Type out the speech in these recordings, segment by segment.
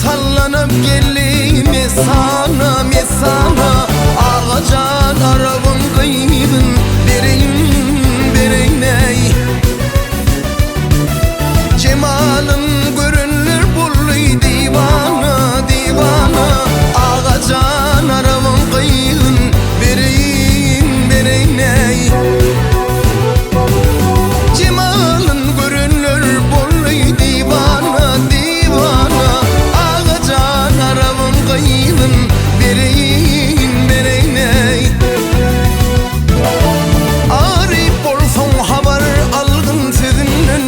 Sallanıp geldim sana mesana, ağacan arabın kıydın bereyim ney. Cemalın görünür bulluy divana divana, ağacan arabın kıydın bereyim ney. Cemalın görünür bulluy divana divana, bereyim ney. Arif olsan haber algın sözünden,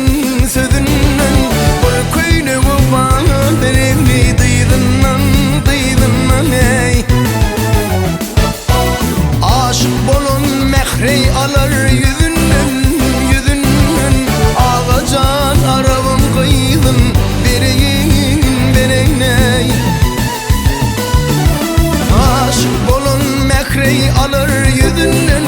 bu köylü bu bana bereyim dıydından ey. Aşık bolun mehrey alır yüzünden, ağacan arabın kıydın bereyim ney. Aşık bolun mehrey alır yüzünden,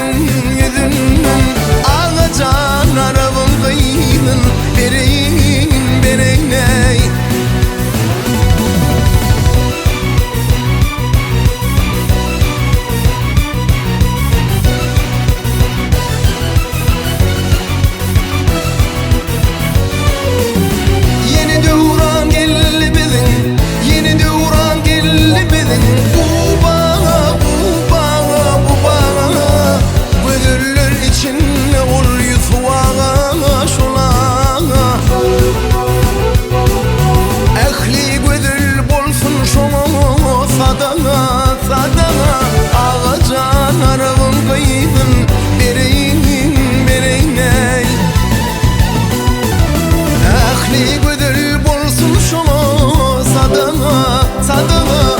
ağacan arabın kıydın bereyim ney. Yeni devran geldi bizim, yeni devran geldi bizim. Sadana ağacan arabın kıydın bereyim ney. Ehli güdül bolsun şunu sadana